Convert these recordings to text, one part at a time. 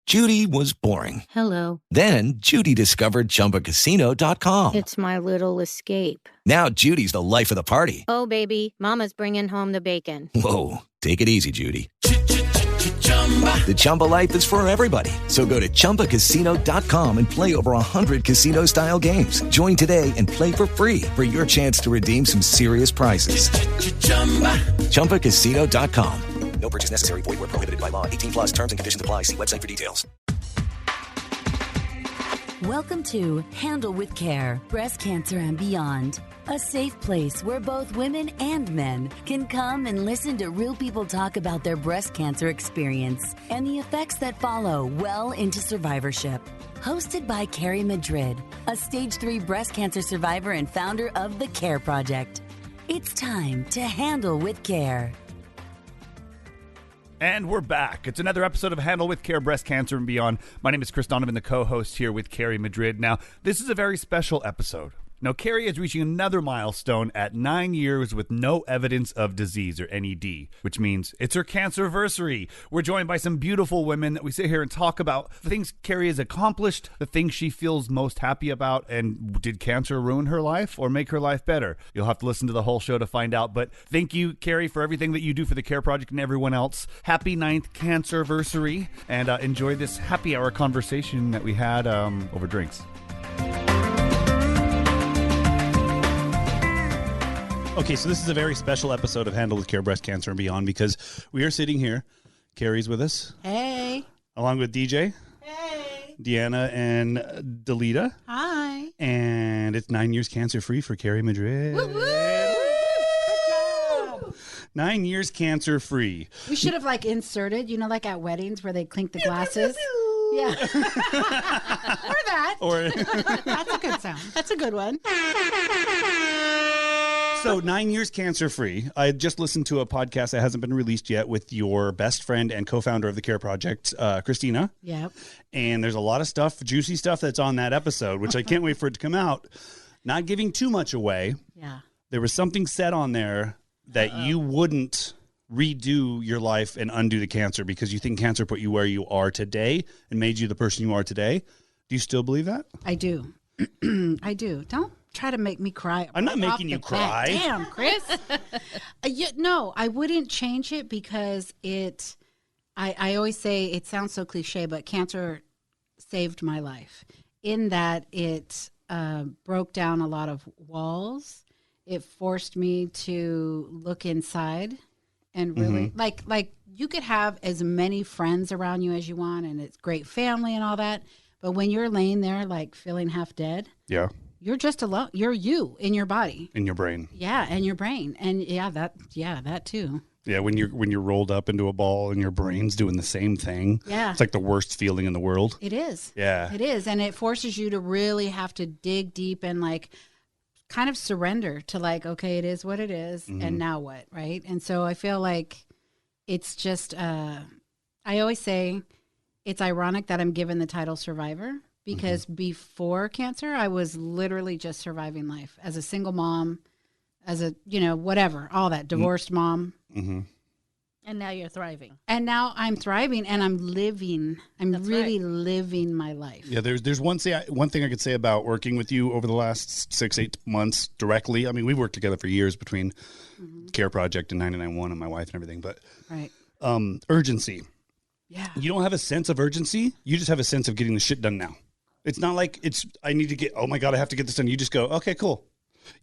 Judy was boring. Hello. Then Judy discovered ChumbaCasino.com. It's my little escape. Now Judy's the life of the party. Oh, baby, mama's bringing home the bacon. Whoa, take it easy, Judy. The Chumba life is for everybody. So go to ChumbaCasino.com and play over 100 casino-style games. Join today and play for free for your chance to redeem some serious prizes. ChumbaCasino.com. No purchase necessary. Void where prohibited by law. 18 plus terms and conditions apply. See website for details. Welcome to Handle with Care, Breast Cancer and Beyond. A safe place where both women and men can come and listen to real people talk about their breast cancer experience and the effects that follow well into survivorship. Hosted by Carrie Madrid, a stage 3 breast cancer survivor and founder of the CARE Project. It's time to Handle with Care. And we're back. It's another episode of Handle with Care, Breast Cancer and Beyond. My name is Chris Donovan, the co-host here with Carrie Madrid. Now, this is a very special episode. Now, Carrie is reaching another milestone at 9 years with no evidence of disease, or NED, which means it's her Cancerversary. We're joined by some beautiful women that we sit here and talk about the things Carrie has accomplished, the things she feels most happy about, and did cancer ruin her life or make her life better? You'll have to listen to the whole show to find out. But thank you, Carrie, for everything that you do for the CARE Project and everyone else. Happy 9th Cancerversary, and enjoy this happy hour conversation that we had over drinks. Okay, so this is a very special episode of Handle with Care, Breast Cancer and Beyond because we are sitting here. Carrie's with us. Hey. Along with DJ. Hey. Deanna and Delita. Hi. And it's 9 years cancer-free for Carrie Madrid. Woo-woo! Good job. 9 years cancer-free. We should have inserted, like at weddings where they clink the glasses. Yeah. Or that. Or That's a good sound. That's a good one. So 9 years cancer-free. I just listened to a podcast that hasn't been released yet with your best friend and co-founder of the CARE Project, Christina. Yep. And there's a lot of stuff, juicy stuff that's on that episode, which I can't wait for it to come out. Not giving too much away. Yeah. There was something said on there that you wouldn't redo your life and undo the cancer because you think cancer put you where you are today and made you the person you are today. Do you still believe that? I do. I do. Don't try to make me cry. I'm not making you cry. Damn, Chris. No, I wouldn't change it because I always say, it sounds so cliche, but cancer saved my life in that it broke down a lot of walls. It forced me to look inside and really, like you could have as many friends around you as you want and it's great family and all that. But when you're laying there feeling half dead, yeah, you're just alone. You're you in your body, in your brain. Yeah, and your brain, and that too. Yeah, when you're rolled up into a ball and your brain's doing the same thing. Yeah, it's like the worst feeling in the world. It is. Yeah, it is, and it forces you to really have to dig deep and kind of surrender to okay, it is what it is, and now what, right? And so I feel like it's just. I always say. It's ironic that I'm given the title survivor because before cancer, I was literally just surviving life as a single mom, as a, whatever, all that, divorced mom. Mm-hmm. And now you're thriving. And now I'm thriving and I'm living. I'm really living my life. Yeah, there's one thing I could say about working with you over the last 6-8 months directly. I mean, we've worked together for years between CARE Project and 99.1 and my wife and everything, but urgency. Yeah. You don't have a sense of urgency. You just have a sense of getting the shit done now. It's not like I need to get, oh my God, I have to get this done. You just go, okay, cool.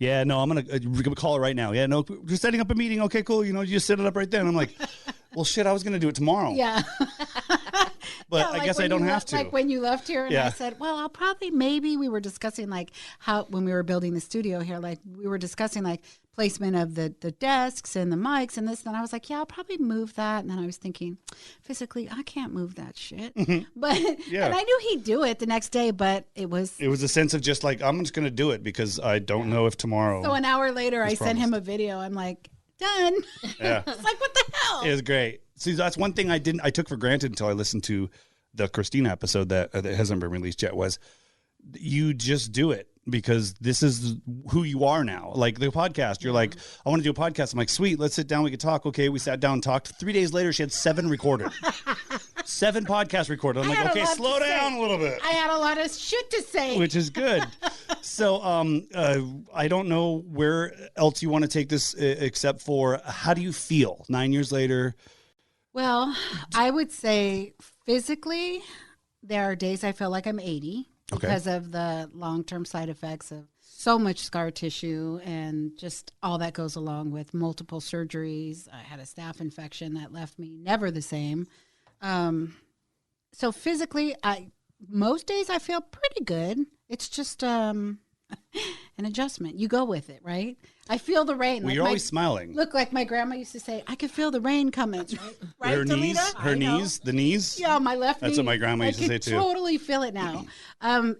Yeah, no, I'm going to call it right now. Yeah, no, we're setting up a meeting. Okay, cool. You just set it up right there. And I'm like, well, shit, I was going to do it tomorrow. Yeah. But I guess I don't have to. Like when you left here and I said, well, I'll probably, maybe we were discussing how, when we were building the studio here, we were discussing placement of the desks and the mics and this. And I was like, yeah, I'll probably move that. And then I was thinking, physically, I can't move that shit. But and I knew he'd do it the next day, but it was a sense of just I'm just going to do it because I don't know if tomorrow. So an hour later, I sent him a video. I'm like, done. Yeah. It's like, what the hell? It was great. See, that's one thing I took for granted until I listened to the Christina episode that hasn't been released yet, was you just do it because this is who you are now. Like the podcast, you're like, I want to do a podcast. I'm like, sweet, let's sit down. We could talk. Okay. We sat down and talked. 3 days later, she had 7 recorded. 7 podcasts recorded. I'm I like, had a okay, lot slow to down say. a little bit. I had a lot of shit to say. Which is good. So I don't know where else you want to take this except for how do you feel 9 years later? Well, I would say physically, there are days I feel like I'm 80 because of the long-term side effects of so much scar tissue and just all that goes along with multiple surgeries. I had a staph infection that left me never the same. So physically, most days I feel pretty good. It's just an adjustment. You go with it, right? I feel the rain. Well, you're always smiling. Look, like my grandma used to say, I could feel the rain coming. Right, her knees, Delita? the knees. Yeah, my left knee. That's what my grandma used to say too. I can totally feel it now.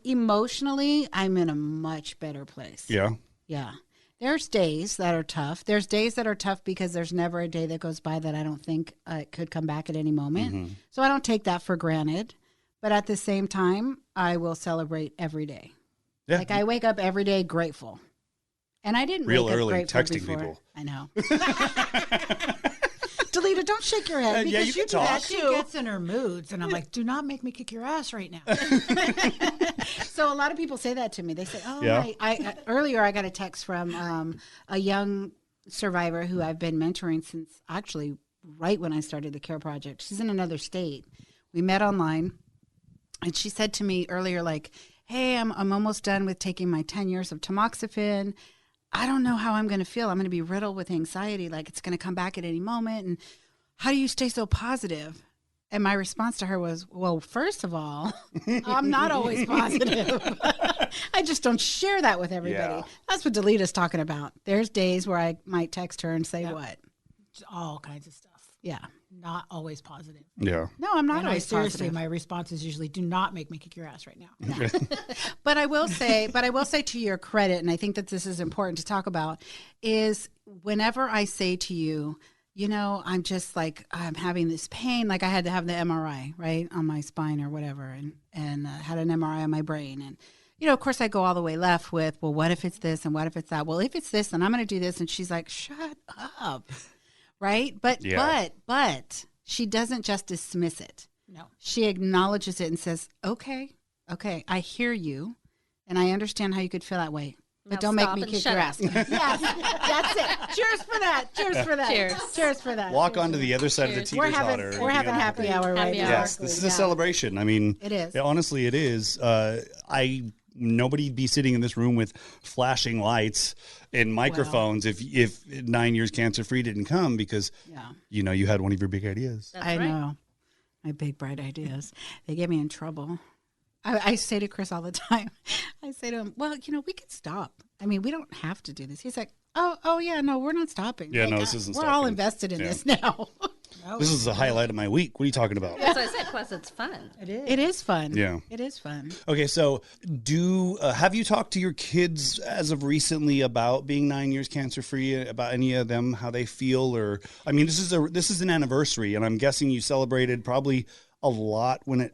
Emotionally, I'm in a much better place. Yeah. Yeah. There's days that are tough. There's days that are tough because there's never a day that goes by that I don't think it could come back at any moment. Mm-hmm. So I don't take that for granted. But at the same time, I will celebrate every day. Yeah. Like I wake up every day grateful. And I didn't Real wake up early grateful texting before. people. I know. Delita, don't shake your head Yeah, because you you can do talk. that She too. gets in her moods, and I'm like, do not make me kick your ass right now. So a lot of people say that to me. They say, "Oh, Yeah. I earlier I got a text from a young survivor who I've been mentoring since actually right when I started the Care Project. She's in another state. We met online, and she said to me earlier, like, "Hey, I'm almost done with taking my 10 years of tamoxifen. I don't know how I'm going to feel. I'm going to be riddled with anxiety. Like it's going to come back at any moment. And how do you stay so positive?" And my response to her was, well, first of all, I'm not always positive. I just don't share that with everybody. Yeah. That's what Delita's talking about. There's days where I might text her and say what? All kinds of stuff. Yeah. Not always positive. Yeah. No, I'm not And always seriously, positive. my response is usually, do not make me kick your ass right now. But I will say to your credit, and I think that this is important to talk about, is whenever I say to you, you know, I'm just like, I'm having this pain. Like I had to have the MRI, right, on my spine or whatever, and had an MRI on my brain. And, you know, of course I go all the way left with, well, what if it's this and what if it's that? Well, if it's this, then I'm going to do this. And she's like, shut up, right? But she doesn't just dismiss it. No. She acknowledges it and says, okay, I hear you, and I understand how you could feel that way. But Now don't make stop me and kick shut your up. ass. Yes, that's it. Cheers for that. Cheers for that. Cheers. Cheers for that. Walk onto the other side of the Cheers. teeter-totter. We're having happy hour right Happy now. hour. Yes, this is a celebration. I mean, It is. Honestly, it is. Nobody'd be sitting in this room with flashing lights and microphones if 9 years cancer-free didn't come because, you know, you had one of your big ideas. That's I right. know. My big, bright ideas. They get me in trouble. I say to Chris all the time, I say to him, well, you know, we could stop. I mean, we don't have to do this. He's like, oh yeah, no, we're not stopping. Yeah, Like, no, this isn't We're stopping. all invested in Yeah. this now. This is the highlight of my week. What are you talking about? That's what I said. Plus, it's fun. It is fun. Yeah. It is fun. Okay, so have you talked to your kids as of recently about being 9 years cancer free? About any of them, how they feel, or I mean, this is an anniversary, and I'm guessing you celebrated probably a lot when it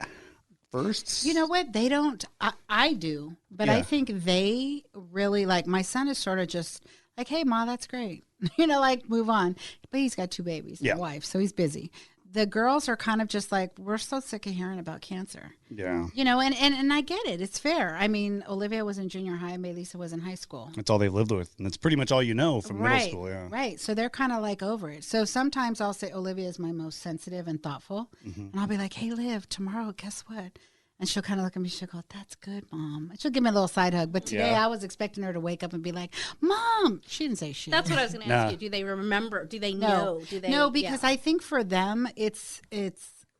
first. You know what? They don't. I do, but Yeah. I think they really like. My son is sort of just like, "Hey, Ma, that's great," you know, like move on. But he's got 2 babies and Yeah. a wife, so he's busy. The girls are kind of just like, we're so sick of hearing about cancer. Yeah, You know, and I get it. It's fair. I mean, Olivia was in junior high, Melissa was in high school. that's all they've lived with, and that's pretty much all you know from middle school. Yeah, Right. So they're kind of like over it. So sometimes I'll say Olivia is my most sensitive and thoughtful. Mm-hmm. And I'll be like, hey, Liv, tomorrow, guess what? And she'll kind of look at me. She'll go, that's good, Mom. And she'll give me a little side hug. But today Yeah. I was expecting her to wake up and be like, Mom. She didn't say shit. That's what I was going to Nah. ask you. Do they remember? Do they know? Do they? No, because I think for them, it's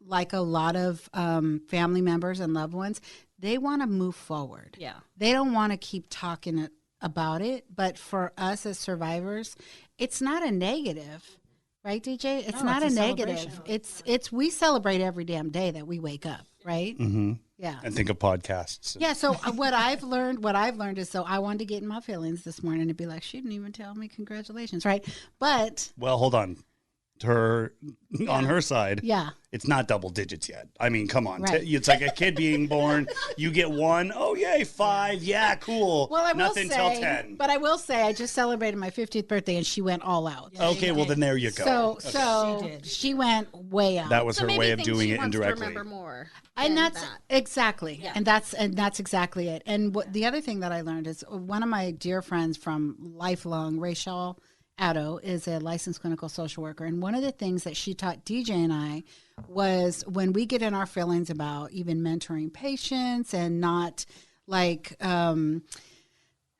like a lot of family members and loved ones. They want to move forward. Yeah. They don't want to keep talking about it. But for us as survivors, it's not a negative, right, DJ? It's No, not it's a a negative. celebration. It's we celebrate every damn day that we wake up, right? mm-hmm. Yeah. And think of podcasts. Yeah, so what I've learned is, so I wanted to get in my feelings this morning and be like, she didn't even tell me congratulations, right? But Well, hold on. her on her side. Yeah. It's not double digits yet. I mean, come on. Right. It's like a kid being born. You get 1. Oh, yay, 5. Yeah, cool. Well, I will Nothing say, till 10. but I will say, I just celebrated my 50th birthday, and she went all out. Okay, well, then there you go. So she went way out. That was So her maybe way of things doing she it wants indirectly. To remember more. And than that's that. exactly, Yeah. and that's exactly it. And the other thing that I learned is one of my dear friends from lifelong, Rachel Addo, is a licensed clinical social worker, and one of the things that she taught DJ and I was when we get in our feelings about even mentoring patients and not like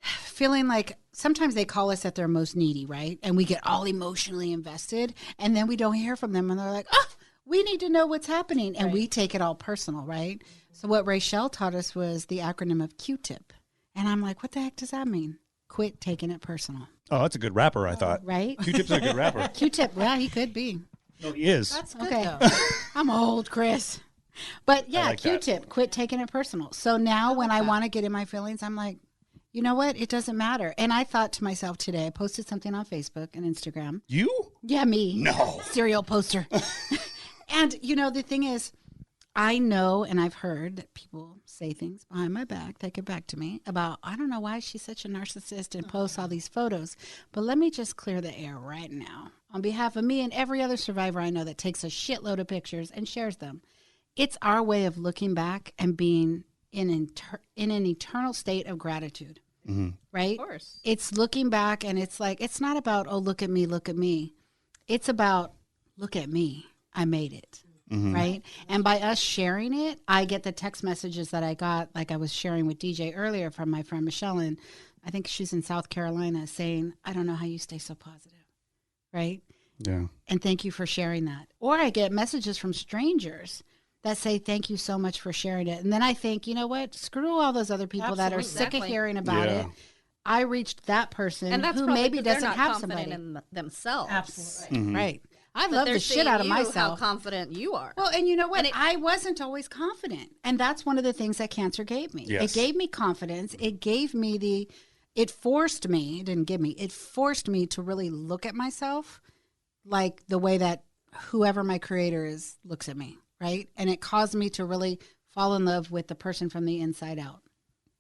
feeling like sometimes they call us at their most needy, right? And we get all emotionally invested, and then we don't hear from them, and they're like, oh, we need to know what's happening, and we take it all personal, right? So what Rachel taught us was the acronym of Q-tip, and I'm like, what the heck does that mean? Quit taking it personal. Oh, that's a good rapper, I thought. Right? Q-Tip's a good rapper. Q-tip, yeah, he could be. No, he is. That's good, Okay. though. I'm old, Chris. But yeah, like that. Q-tip, quit taking it personal. So now when I want to get in my feelings, I'm like, you know what? It doesn't matter. And I thought to myself today, I posted something on Facebook and Instagram. You? Yeah, me. No. Serial poster. And, the thing is, I know and I've heard that people say things behind my back, they get back to me about, I don't know why she's such a narcissist and posts all these photos. But let me just clear the air right now on behalf of me and every other survivor I know that takes a shitload of pictures and shares them. It's our way of looking back and being in an eternal state of gratitude, right? Of course. It's looking back and it's like, it's not about, oh, look at me, look at me. It's about, look at me, I made it, right? And by us sharing it, I get the text messages that I got, like I was sharing with DJ earlier from my friend Michelle, and I think she's in South Carolina, saying, I don't know how you stay so positive, right? Yeah. And thank you for sharing that. Or I get messages from strangers that say, thank you so much for sharing it. And then I think, you know what? Screw all those other people that are sick of Exactly. hearing about Yeah. it. I reached that person And that's who probably maybe 'cause they're doesn't not have confident somebody. in themselves. Absolutely. Right. I But love they're the shit seeing out of you, myself. How confident you are. Well, and you know what? And it- I wasn't always confident. And that's one of the things that cancer gave me. Yes. It gave me confidence. It gave me it forced me, it didn't give me, it forced me to really look at myself like the way that whoever my creator is looks at me, right? And it caused me to really fall in love with the person from the inside out.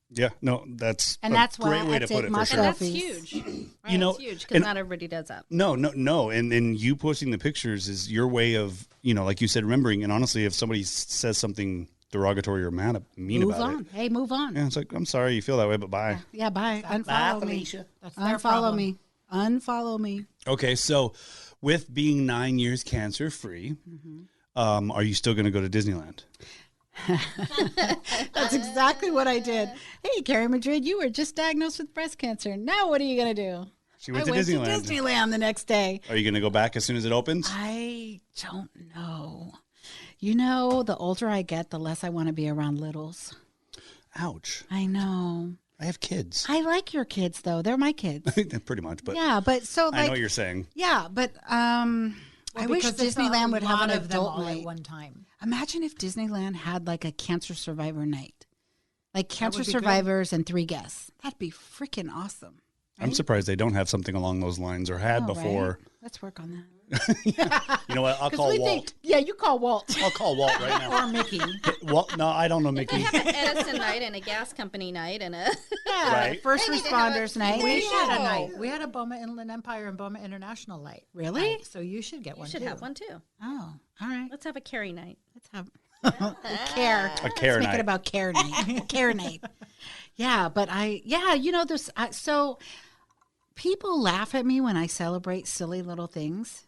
Yeah. No, that's And a that's why great way I to take put it for my sure. and that's selfies. huge. Right? You know, it's huge because and- not everybody does that. No. And then you posting the pictures is your way of, like you said, remembering. And honestly, if somebody says something derogatory or mean Move about on. it, Hey, move on. yeah, it's like, I'm sorry you feel that way, but bye. Yeah, bye. Unfollow Bye, me. Felicia. That's their Unfollow problem. me. Unfollow me. Okay, so with being 9 years cancer free, are you still going to go to Disneyland? That's exactly what I did. Hey, Carrie Madrid, you were just diagnosed with breast cancer. Now what are you going to do? She went I to went Disneyland. to Disneyland the next day. Are you going to go back as soon as it opens? I don't know. The older I get, the less I want to be around littles. Ouch. I know. I have kids. I like your kids, though. They're my kids. Pretty much, but Yeah, but so I know like, what you're saying. yeah, but I wish Because there's a Disneyland would have lot an of them adult all at night. one time. Imagine if Disneyland had like a cancer survivor night, like cancer would be survivors and 3 guests. That'd be freaking awesome. I'm surprised they don't have something along those lines or had Oh, before. right? Let's work on that. You know what? I'll 'Cause call we Walt. think, yeah, you call Walt. I'll call Walt right now. Or Mickey. Walt? No, I don't know They Mickey. have an Edison night and a gas company night and a. Yeah, Right. first They need to have responders a- night. We had a No. night. We had a Boma Inland Empire and Boma International night. Really? Night, so you should get You one should too. have one too. Oh, all right. Let's have a Carrie night. Let's have care. A care Let's make night. it about care night. Care night. Yeah, but there's so people laugh at me when I celebrate silly little things.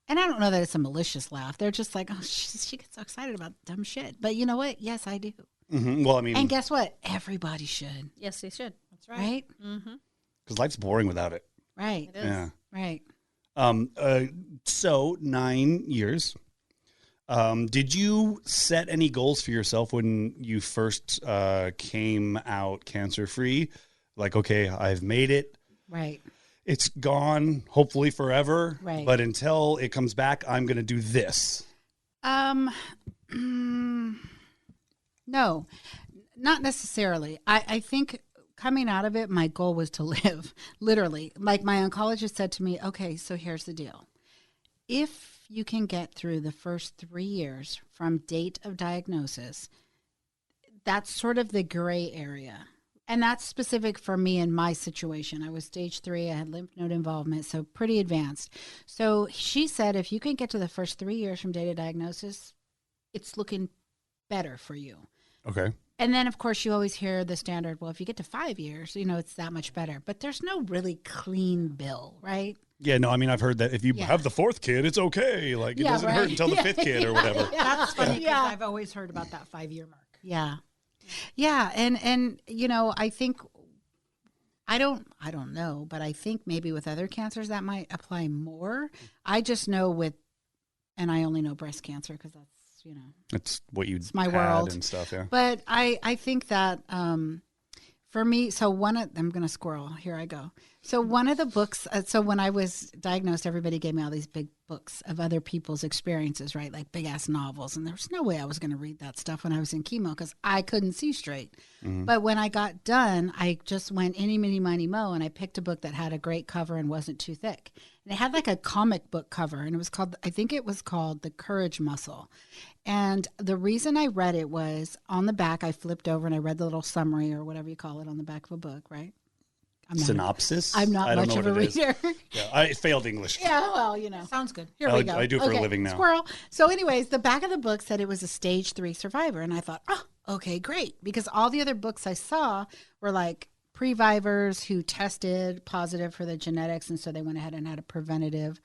And I don't know that it's a malicious laugh. They're just like, oh, she gets so excited about dumb shit. But you know what? Yes, I do. Well, I mean, And guess what? Everybody should. Yes, they should. That's Right? because life's boring without it. Right. It is. Yeah. Right. So 9 years. Did you set any goals for yourself when you first came out cancer free? Like, okay, I've made it. Right. It's gone, hopefully forever. Right. But until it comes back, I'm going to do this. No, not necessarily. I think coming out of it, my goal was to live, literally. Like my oncologist said to me, okay, so here's the deal. If you can get through the first 3 years from date of diagnosis, that's sort of the gray area. And that's specific for me in my situation. I was stage 3. I had lymph node involvement, so pretty advanced. So she said if you can get to the first 3 years from date of diagnosis, it's looking better for you. Okay. And then, of course, you always hear the standard, well, if you get to 5 years, it's that much better. But there's no really clean bill, right? Yeah, no, I mean, I've heard that if you Yeah. have the 4th kid, it's okay. Like, it doesn't hurt until the 5th kid or whatever. That's funny because I've always heard about that 5-year mark. Yeah. Yeah. And I think, I don't know, but I think maybe with other cancers that might apply more. I just know and I only know breast cancer because that's, It's what you my had world and stuff, yeah. But I think that for me, so I'm going to squirrel. Here I go. So one of the books, so when I was diagnosed, everybody gave me all these big books of other people's experiences, right? Like big ass novels. And there was no way I was going to read that stuff when I was in chemo because I couldn't see straight. Mm-hmm. But when I got done, I just went any, mini, miny, mo, and I picked a book that had a great cover and wasn't too thick. And it had like a comic book cover, and I think it was called The Courage Muscle. And the reason I read it was on the back, I flipped over and I read the little summary or whatever you call it on the back of a book, right? Synopsis? I'm not I don't much know of a what it is. reader. Yeah, I failed English. Yeah, well, Sounds good. Here we go. I do it for a living now. Squirrel. So anyways, the back of the book said it was a stage 3 survivor. And I thought, okay, great. Because all the other books I saw were like previvors who tested positive for the genetics. And so they went ahead and had a preventative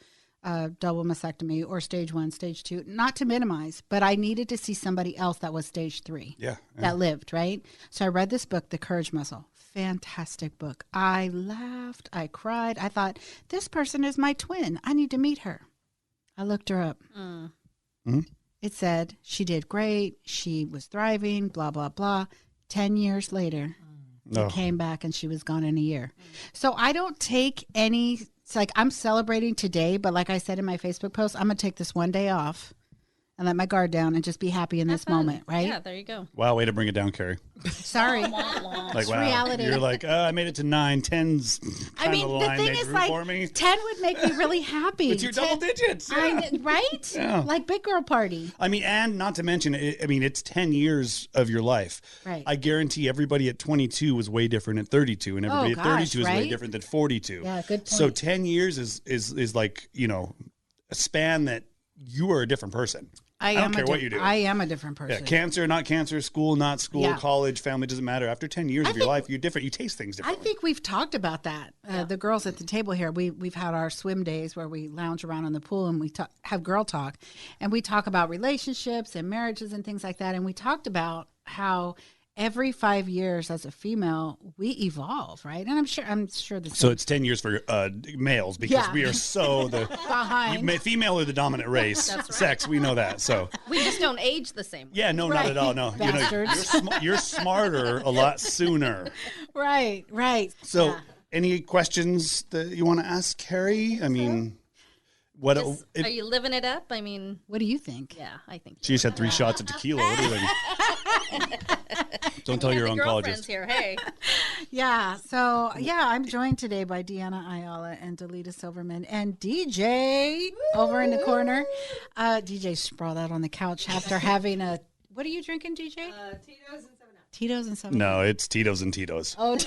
double mastectomy or stage 1, stage 2. Not to minimize, but I needed to see somebody else that was stage 3 that lived, right? So I read this book, The Courage Muscle. Fantastic book. I laughed. I cried. I thought, this person is my twin. I need to meet her. I looked her up. Mm-hmm. It said she did great. She was thriving, blah, blah, blah. 10 years later, she came back and she was gone in a year. So I don't take any, it's like I'm celebrating today, but like I said in my Facebook post, I'm going to take this one day off and let my guard down and just be happy in this moment, right? Yeah, there you go. Wow, way to bring it down, Carrie. Sorry. Like, wow. reality. You're like, I made it to 9, 10's kind of the the line thing they is, drew like, for me. 10 would make me really happy. It's your double digits. Yeah. Right? Yeah. Like big girl party. I mean, and not to mention, it's 10 years of your life. Right. I guarantee everybody at 22 was way different at 32, and everybody at 32 is way right? different than 42. Yeah, good point. So 10 years is like, a span that you are a different person. I don't care what you do. I am a different person. Yeah, cancer, not cancer, school, not school, Yeah. college, family, doesn't matter. After 10 years of your life, you're different. You taste things I differently. think we've talked about that. The girls at the table here, we've had our swim days where we lounge around in the pool and we have girl talk. And we talk about relationships and marriages and things like that. And we talked about how every 5 years as a female, we evolve, right? And I'm sure this. So it's 10 years for males because we are so behind. Female are the dominant race. Sex, we know that. So We just don't age the same way. yeah, no, not at all. No, Bastards. you're smarter a lot sooner. Right. So, Yeah. any questions that you want to ask Carrie? I mean, what? Are you living it up? I mean, What do you think? yeah, I think. She just had 3 shots of tequila. What are you doing? Don't tell your the girlfriends oncologist. here. Hey, Yeah. So, I'm joined today by Deanna Ayala and Delita Silverman and DJ over in the corner. DJ sprawled out on the couch after having what are you drinking, DJ? Tito's and 7 No, it's Tito's and Tito's. Oh,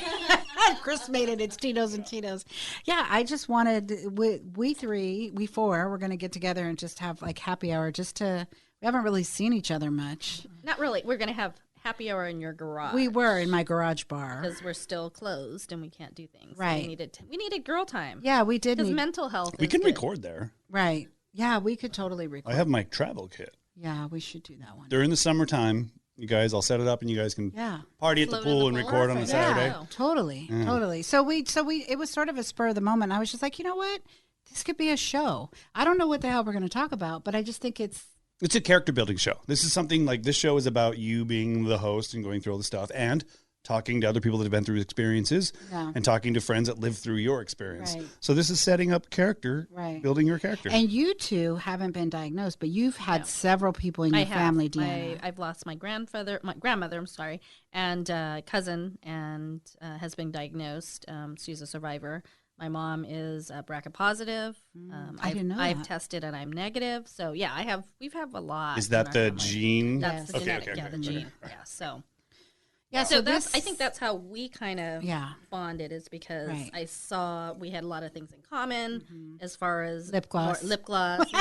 Chris made it. It's Tito's and Tito's. Yeah, I just wanted, we four, we're going to get together and just have like happy hour we haven't really seen each other much. not really. We're gonna have happy hour in your garage. We were in my garage bar. because we're still closed and we can't do things. So Right. we needed girl time. Yeah, we did. Because mental health. We is can good. record there. Right. Yeah, we could totally record. I have my travel kit. Yeah, we should do that one. During the summertime, you guys, I'll set it up and you guys can Yeah. party at the Float in pool the and pool. record on a Perfect. Saturday. Yeah. Totally. So it was sort of a spur of the moment. I was just like, you know what? This could be a show. I don't know what the hell we're going to talk about, but I just think it's It's a character building show. This is something like this show is about you being the host and going through all the stuff and talking to other people that have been through experiences and talking to friends that live through your experience. Right. So this is setting up character, building your character. And you two haven't been diagnosed, but you've had several people in your family, Deanna. I've lost my grandmother, I'm sorry, and cousin, and has been diagnosed. She's a survivor. My mom is BRCA positive. I didn't know I've that. tested and I'm negative. So yeah, we've have a lot. Is in that our the family. gene? That's the Okay, genetic. okay, Yeah, okay, the okay. gene. Yeah. So Yeah, so this, I think that's how we kind of Yeah. bonded, is because Right. I saw we had a lot of things in common as far as Lip gloss. Lip gloss.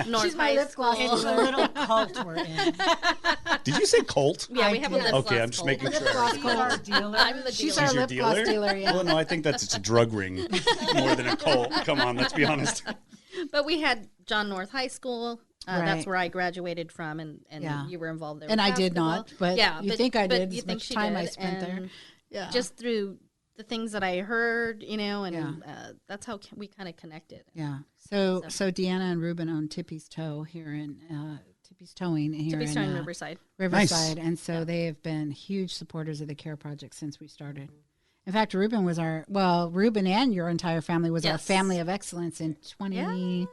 North She's my High lip gloss School. It's a little cult we're in. Did you say Colt? Yeah, we have a lip gloss. Okay, I'm just making cult. sure. She's our dealer. I'm the She's dealer. our Your lip gloss dealer, yeah. Well, no, I think that's a drug ring more than a cult. Come on, let's be honest. But we had John North High School. Right. That's where I graduated from, and Yeah. you were involved there. And with I did basketball. not, but you think I but did, you as think much she time I did, spent there. and Yeah. just through the things that I heard, and Yeah. that's how we kind of connected. Yeah. So Deanna and Ruben own Tippy's Toe here in Tippy's Towing here To be in starting Riverside. Riverside, Nice. and so they have been huge supporters of the Care Project since we started. In fact, Ruben Ruben and your entire family was our Yes. family of excellence in It's been 3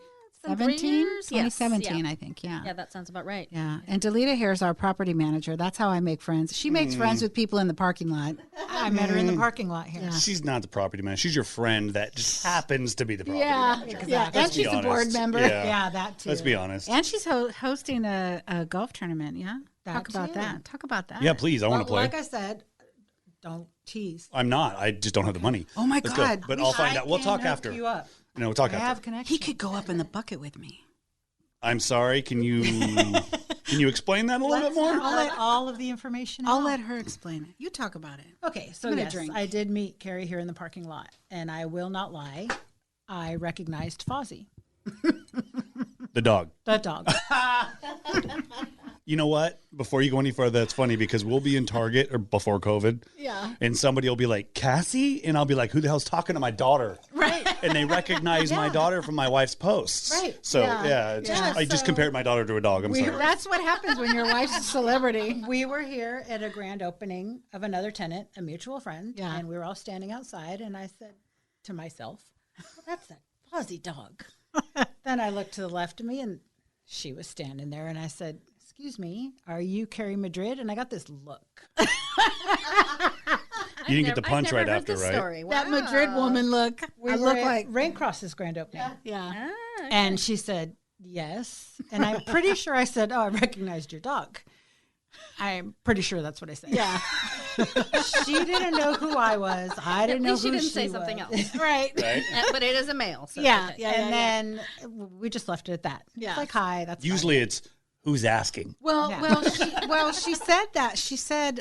2017, years? Yes, 2017, yeah. I think. Yeah. Yeah, that sounds about right. Yeah, and Delita here is our property manager. That's how I make friends. She makes friends with people in the parking lot. I met her in the parking lot here. Yeah. She's not the property man. She's your friend that just happens to be the property Yeah, manager. yeah, Let's and be she's a board honest. member. Yeah. Yeah, that too. Let's be honest. And she's hosting a golf tournament. Yeah, talk about too. that. Talk about that. Yeah, please. I want Well, to play. like I said, don't tease. I'm not. I just don't have the money. Oh my Let's go. God. But I'll find out. We'll can talk hook after. You up. No, we'll talk I after. have connection. He could go up in the bucket with me. I'm sorry. Can you explain that a little bit more? I'll let all of the information I'll out. let her explain it. You talk about it. Okay, so I'm gonna yes, drink. I did meet Carrie here in the parking lot, and I will not lie, I recognized Fozzie, The dog. the dog. You know what? Before you go any further, that's funny because we'll be in Target or before COVID. Yeah. And somebody will be like, Cassie? And I'll be like, who the hell's talking to my daughter? Right. And they recognize my daughter from my wife's posts. Right. So, Yeah. it's Yeah, I just compared my daughter to a dog. I'm sorry. That's what happens when your wife's a celebrity. We were here at a grand opening of another tenant, a mutual friend, Yeah. and we were all standing outside, and I said to myself, well, that's that Fozzie dog. Then I looked to the left of me, and she was standing there, and I said, excuse me, are you Carrie Madrid? And I got this look. You didn't get the punch I've never right heard after, this right? Story. That Wow. Madrid woman look. We I were look at like. Raincross's grand opening. Yeah. Ah, And she said, yes. And I'm pretty sure I said, oh, I recognized your dog. I'm pretty sure that's what I said. Yeah. She didn't know who I was. I didn't At know least who she didn't she say was. something else. Right. Right? But it is a male. So Yeah. okay. Yeah. And then we just left it at that. Yeah. It's like, hi, that's Usually it's who's asking. Well, Yeah. she said that. She said,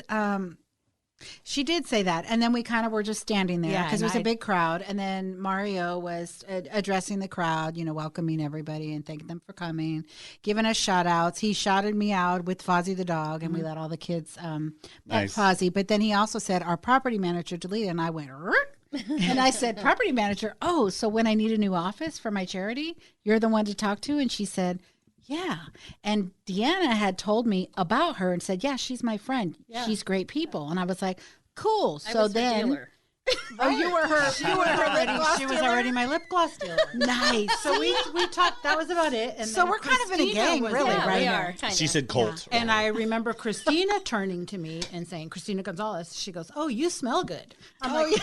she did say that, and then we kind of were just standing there Yeah, because it and was a I- big crowd, and then Mario was addressing the crowd, welcoming everybody and thanking them for coming, giving us shout outs. He shouted me out with Fozzie the dog, and we let all the kids pet Nice. Fozzie. But then he also said, our property manager, Delita, and I went, and I said, property manager, oh, so when I need a new office for my charity, you're the one to talk to? And she said, yeah. And Deanna had told me about her and said, yeah, she's my friend. She's great people. And I was like, cool. I So was her then, dealer. oh, you were her. You were her lip gloss She was dealer? already my lip gloss dealer. Nice. So we talked. That was about it. And So then we're kind of in a Christina gang, was really, there. Yeah, right we now. are. Kind She of. said Colt. And I remember Christina turning to me and saying, Christina Gonzalez, she goes, oh, you smell good. I'm like,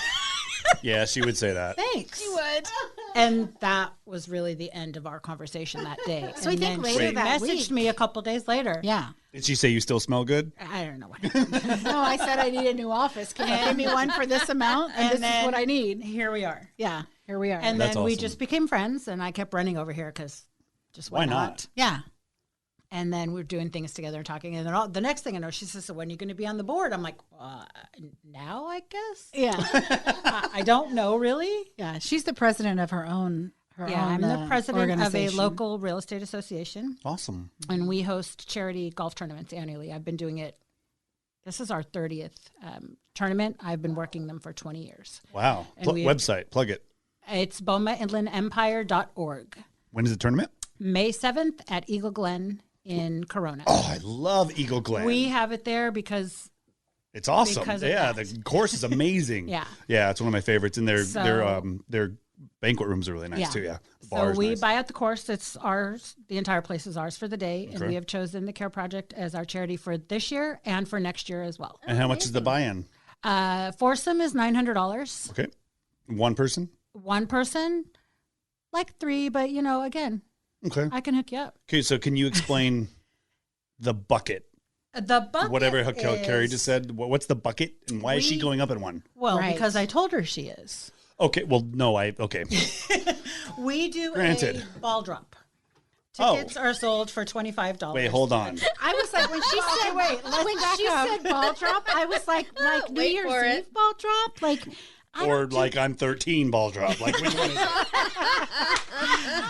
Yeah, she would say that. thanks. She would. And that was really the end of our conversation that day. So I And think then later she that messaged week- me a couple days later. Yeah. Did she say you still smell good? I don't know what happened. No, I said I need a new office. Can you give me one for this amount? And this is what I need. Here we are. Yeah. Here we are. And That's then we awesome. just became friends, and I kept running over here because just why Why not? not? yeah. And then we're doing things together and talking. And then the next thing I know, she says, so when are you going to be on the board? I'm like, now, I guess? Yeah. I don't know, really. Yeah. She's the president of her own. Yeah, I'm the president of a organization. local real estate association, Awesome. and we host charity golf tournaments annually. I've been doing it. This is our 30th tournament. I've been working them for 20 years. Wow. And we- Website, plug it. It's BomaInlandEmpire.org. When is the tournament? May 7th at Eagle Glen in Corona. Oh, I love Eagle Glen. We have it there because It's awesome. because of Yeah, that. the course is amazing. Yeah. Yeah, it's one of my favorites. And their So- their banquet rooms are really nice too. Yeah. The So bar is we nice. buy out the course. It's ours. The entire place is ours for the day. And Okay. we have chosen the Care Project as our charity for this year and for next year as well. And how much is the buy-in? Foursome is $900. Okay. One person? One person, like 3, but again, Okay. I can hook you up. Okay, so can you explain the bucket? The bucket. Whatever Carrie just said. What's the bucket and why is she going up in one? Well, Right. because I told her she is. Okay, well, no, okay. We do Granted. a ball drop. Oh. Tickets are sold for $25. Wait, hold on. I was like, when she said, when she said ball drop, I was like New Wait Year's for Eve it. ball drop? Like, Or like I'm 13 ball drop. Like which one is it?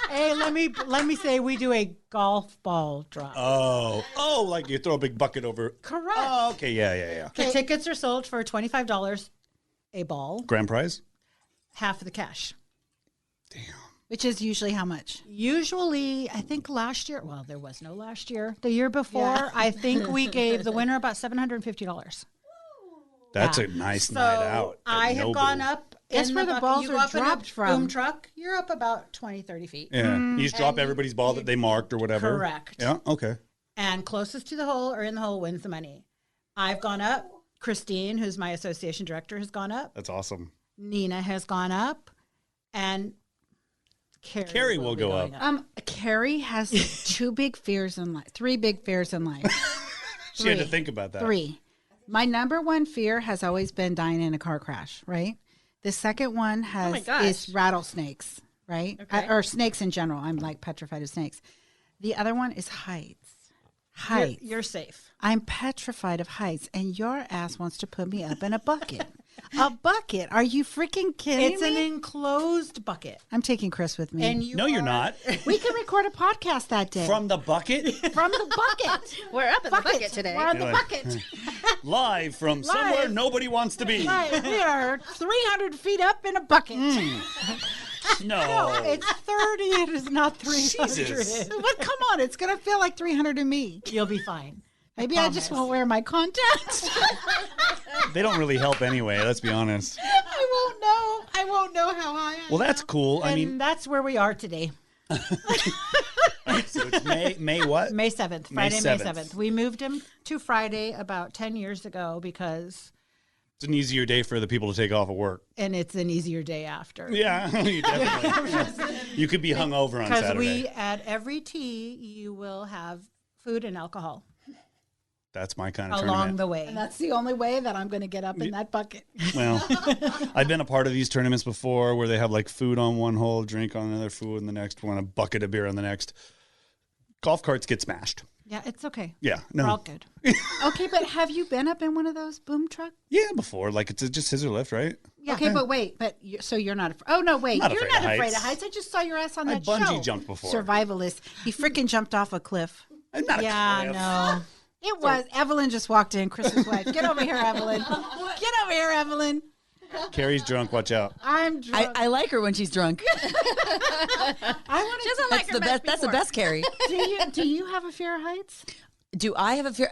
Hey, let me say we do a golf ball drop. Oh, like you throw a big bucket over. Correct. Oh, okay, yeah. The tickets are sold for $25 a ball, Grand prize? half of the cash. which is usually how much? Usually, I think last year, well, there was no last year. The year before, I think we gave the winner about $750. That's Yeah. a nice So night out. at I have Nobu. gone up. Guess in where the bucket. balls You are go up in a dropped from. Boom truck. You're up about 20, 30 feet. Yeah, you just drop And everybody's ball that they marked or whatever. Correct. Yeah, okay. And closest to the hole or in the hole wins the money. I've gone up. Christine, who's my association director, has gone up. That's awesome. Nina has gone up. And Carrie will be go going up. Carrie has three big fears in life. She had to think about that. 3. My number one fear has always been dying in a car crash, right? The second one my gosh. is rattlesnakes, right? Okay. Or snakes in general. I'm like petrified of snakes. The other one is heights. Heights. You're safe. I'm petrified of heights, and your ass wants to put me up in a bucket. A bucket? Are you freaking kidding It's me? an enclosed bucket. I'm taking Chris with me. And you No, you're not. we can record a podcast that day. From the bucket? From the bucket. We're up in the bucket today. We're on the Anyway. bucket. Live from somewhere nobody wants to be. Right, we are 300 feet up in a bucket. No. It's 30. It is not 300. Jesus. But come on, it's going to feel like 300 to me. You'll be fine. Maybe I just won't wear my contacts. They don't really help anyway, let's be honest. I won't know how high I am. Well, that's cool. I And mean, that's where we are today. so it's May what? May 7th, May Friday, May 7th. 7th. We moved him to Friday about 10 years ago because, It's an easier day for the people to take off of work. and it's an easier day after. Yeah, you definitely. You could be hungover on Because Saturday. we, at every tee, you will have food and alcohol That's my kind of along tournament. the way. And that's the only way that I'm going to get up in that bucket. Well, I've been a part of these tournaments before where they have like food on one hole, drink on another, food on the next one, a bucket of beer on the next. Golf carts get smashed. Yeah, it's okay. Yeah, We're all no. good. Okay, but have you been up in one of those boom trucks? Yeah, before. Like it's just scissor lift, right? Yeah. Okay, but wait, so you're not afraid. Oh no, wait, Not you're afraid not of afraid heights. of heights. I just saw your ass on I that bungee show. jumped before. Survivalist. He freaking jumped off a cliff. I'm not a Yeah, cliff. no. It was. Evelyn just walked in, Chris's wife. Get over here, Evelyn. Get over here, Evelyn. Carrie's drunk. Watch out. I'm drunk. I like her when she's drunk. I want She doesn't like her mess That's the before. best, Carrie. Do you have a fear of heights? Do I have a fear?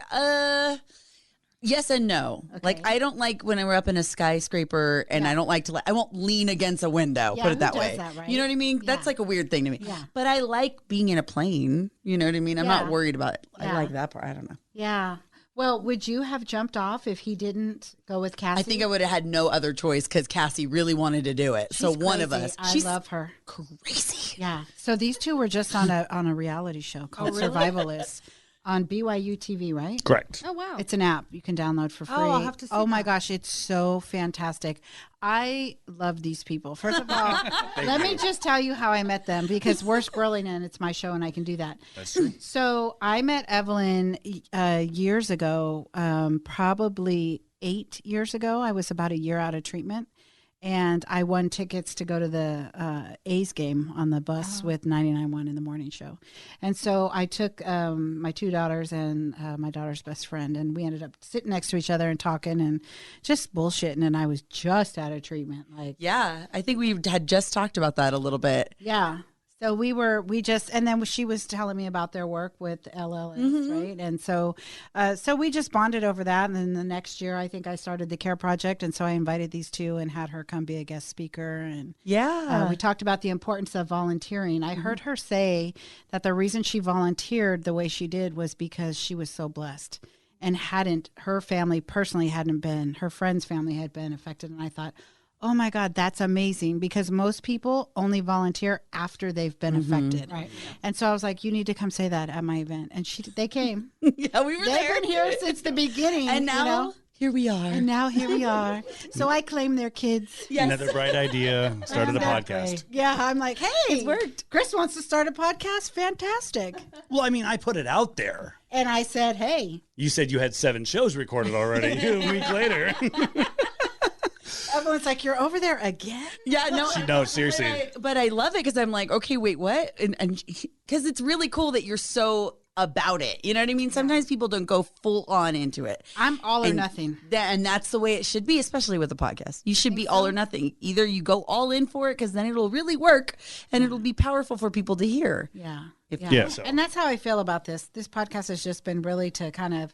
Yes and no. Like I don't like when we're up in a skyscraper, and I don't like to. I won't lean against a window. Yeah, put it who that does way. that, right? You know what I mean? That's Yeah. like a weird thing to me. Yeah. But I like being in a plane. You know what I mean? I'm not Yeah. worried about it. Yeah. I like that part. I don't know. Yeah. Well, would you have jumped off if he didn't go with Cassie? I think I would have had no other choice because Cassie really wanted to do it. so She's one of crazy. us. I She's love her. crazy. Yeah. So these two were just on a reality show called Survivalists on BYU TV, right? Correct. Oh wow. It's an app you can download for free. Oh, I'll have to see Oh my that. gosh, it's so fantastic. I love these people. First of all, let me just tell you how I met them because we're squirreling in. It's my show and I can do that. That's true. So I met Evelyn years ago, probably 8 years ago. I was about a year out of treatment. And I won tickets to go to the A's game on the bus with 99.1 in the morning show. And so I took my 2 daughters and my daughter's best friend, and we ended up sitting next to each other and talking and just bullshitting. And I was just out of treatment. Like, Yeah, I think we had just talked about that a little bit. yeah. So and then she was telling me about their work with LLS, right? And so we just bonded over that. And then the next year, I think I started the Care Project. And so I invited these two and had her come be a guest speaker. And Yeah. we talked about the importance of volunteering. I heard her say that the reason she volunteered the way she did was because she was so blessed and her family personally her friend's family had been affected. And I thought, oh my God, that's amazing, because most people only volunteer after they've been affected. Right. And so I was like, you need to come say that at my event. And they came. Yeah, we were They've there. been here since the beginning. And now, you know? here we are. And now here we are. So I claim their kids. Yes. Another bright idea. Started a podcast. Yeah, I'm like, hey, It's worked. Chris wants to start a podcast. Fantastic. Well, I mean, I put it out there. And I said, hey. You said you had 7 shows recorded already a week later. Everyone's like, you're over there again? Yeah, no. No, seriously. But I love it because I'm like, okay, wait, what? And because it's really cool that you're so about it. You know what I mean? Sometimes people don't go full on into it. I'm all or nothing. And that's the way it should be, especially with a podcast. You should be all or nothing. Either you go all in for it because then it'll really work and it'll be powerful for people to hear. Yeah. So. And that's how I feel about this. This podcast has just been really to kind of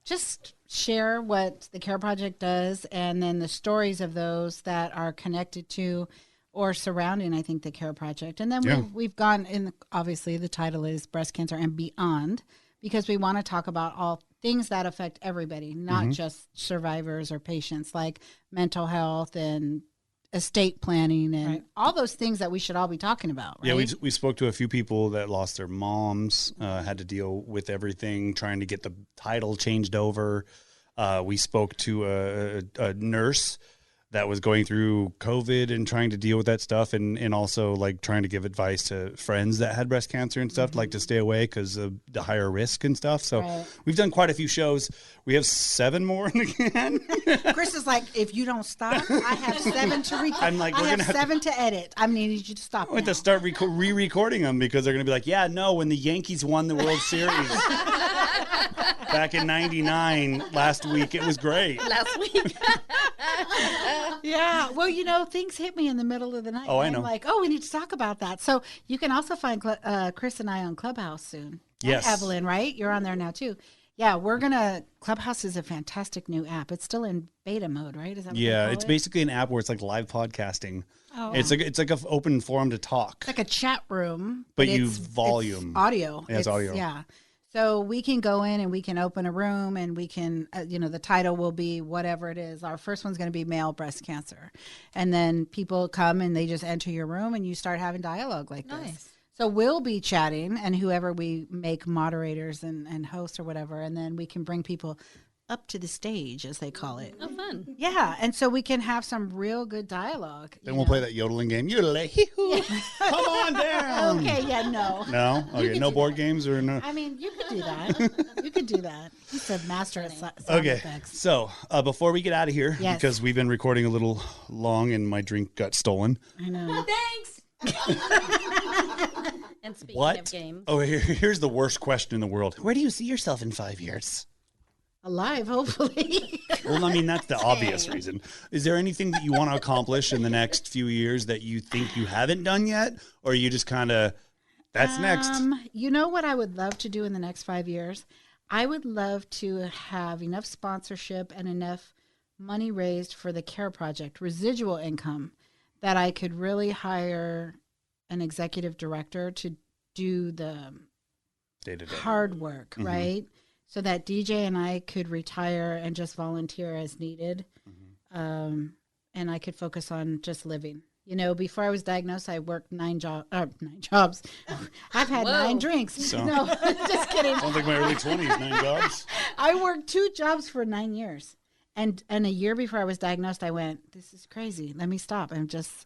just share what the Care Project does, and then the stories of those that are connected to or surrounding, I think, the Care Project. And then we've gone in, obviously the title is Breast Cancer and Beyond, because we want to talk about all things that affect everybody, not just survivors or patients, like mental health and estate planning and all those things that we should all be talking about. Right? Yeah, we spoke to a few people that lost their moms, had to deal with everything, trying to get the title changed over. We spoke to a nurse that was going through COVID and trying to deal with that stuff, and also like trying to give advice to friends that had breast cancer and stuff, like to stay away because of the higher risk and stuff. So we've done quite a few shows. We have 7 more in the can. Chris is like, if you don't stop, I have 7 to record. I'm like, I have 7 to edit. I need you to stop. I have to start re-recording them because they're going to be like, yeah, no, when the Yankees won the World Series back in '99 last week, it was great. Last week. Yeah. Well, you know, things hit me in the middle of the night. Oh, I I'm know. like, we need to talk about that. So you can also find Chris and I on Clubhouse soon. Yes. And Evelyn, right? You're on there now too. Yeah, Clubhouse is a fantastic new app. It's still in beta mode, right? Is that what they call It's it? basically an app where it's like live podcasting. Oh. It's like an open forum to talk. It's like a chat room. But it's volume. It's audio. Yeah, it's audio. Yeah. So we can go in and we can open a room and we can, the title will be whatever it is. Our first one's going to be male breast cancer. And then people come and they just enter your room and you start having dialogue like this. So we'll be chatting, and whoever we make moderators and hosts or whatever, and then we can bring people up to the stage, as they call it. Oh, fun. Yeah, and so we can have some real good dialogue. Then we'll play that yodeling game. Yodelay, hee-hoo. Come on down. Okay, no. No? Okay, no board games or no? I mean, you could do that. You could do that. He's a master at sound Okay, effects. so before we get out of here, Yes. because we've been recording a little long and my drink got stolen. I know. Thanks. And speaking What? of games, Oh, here's the worst question in the world. Where do you see yourself in 5 years? Alive, hopefully. Well, I mean, that's the obvious reason. Is there anything that you want to accomplish in the next few years that you think you haven't done yet? Or are you just kind of, that's next? You know what I would love to do in the next 5 years? I would love to have enough sponsorship and enough money raised for the Care Project, residual income, that I could really hire an executive director to do the Day-to-day. hard work, right? So that DJ and I could retire and just volunteer as needed. And I could focus on just living. You know, before I was diagnosed, I worked 9 jobs. I've had 9 drinks. So- No, just kidding. Sounds like my early 20s, 9 jobs. I worked 2 jobs for 9 years. And a year before I was diagnosed, I went, this is crazy. Let me stop.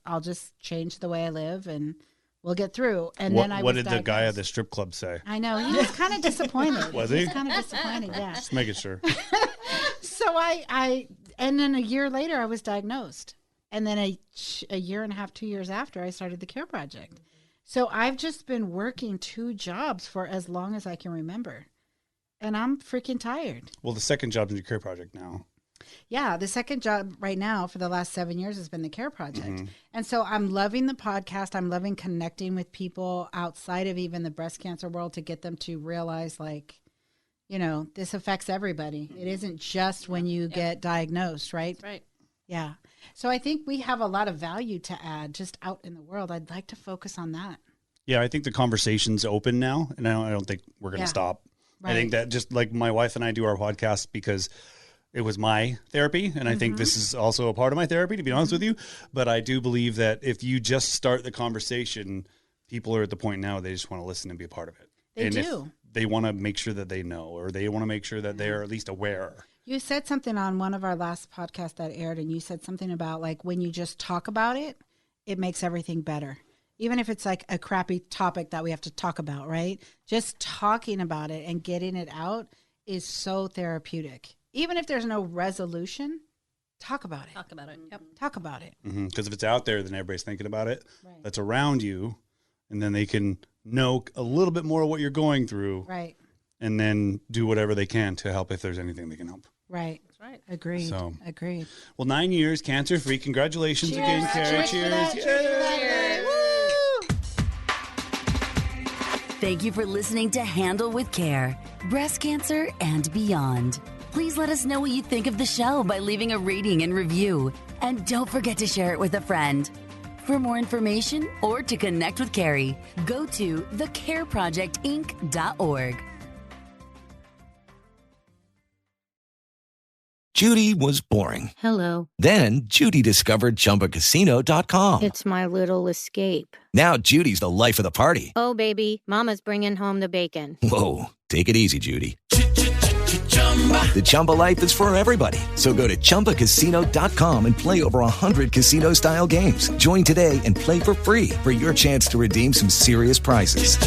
I'll just change the way I live and we'll get through. And then What was did the guy at diagnosed. the strip club say? I know. He was kind of disappointed. Was he? He was kind of disappointed, yeah. Just making sure. So and then a year later, I was diagnosed. And then a year and a half, 2 years after, I started the Care Project. So I've just been working 2 jobs for as long as I can remember. And I'm freaking tired. Well, the second job's in your care project now. Yeah, the second job right now for the last 7 years has been the Care Project. And so I'm loving the podcast. I'm loving connecting with people outside of even the breast cancer world to get them to realize, like, you know, this affects everybody. It isn't just when you get diagnosed, right? that's right. Yeah. So I think we have a lot of value to add just out in the world. I'd like to focus on that. Yeah, I think the conversation's open now, and I don't think we're going to Yeah. stop. I Right. think that just like my wife and I do our podcast because it was my therapy, and I think this is also a part of my therapy, to be honest with you. But I do believe that if you just start the conversation, people are at the point now they just want to listen and be a part of it. They and do. If they want to make sure that they know, or they want to make sure that they are at least aware. You said something on one of our last podcasts that aired, and you said something about like when you just talk about it, it makes everything better. Even if it's like a crappy topic that we have to talk about, right? Just talking about it and getting it out is so therapeutic. Even if there's no resolution, talk about it. Talk about it. Yep. Talk about it. Because if it's out there, then everybody's thinking about it. Right. That's around you, and then they can know a little bit more of what you're going through. Right. And then do whatever they can to help if there's anything they can help. Right. That's right. Agreed. So. Agreed. Well, 9 years, cancer-free. Congratulations again, Carrie. Cheers. Cheers. Thank you for listening to Handle with Care, Breast Cancer and Beyond. Please let us know what you think of the show by leaving a rating and review. And don't forget to share it with a friend. For more information or to connect with Carrie, go to thecareprojectinc.org. Judy was boring. Hello. Then Judy discovered ChumbaCasino.com. It's my little escape. Now Judy's the life of the party. Oh, baby, mama's bringing home the bacon. Whoa, take it easy, Judy. The Chumba life is for everybody. So go to ChumbaCasino.com and play over 100 casino-style games. Join today and play for free for your chance to redeem some serious prizes.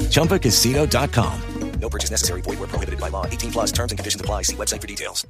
ChumbaCasino.com. No purchase necessary. Void where prohibited by law. 18+ terms and conditions apply. See website for details.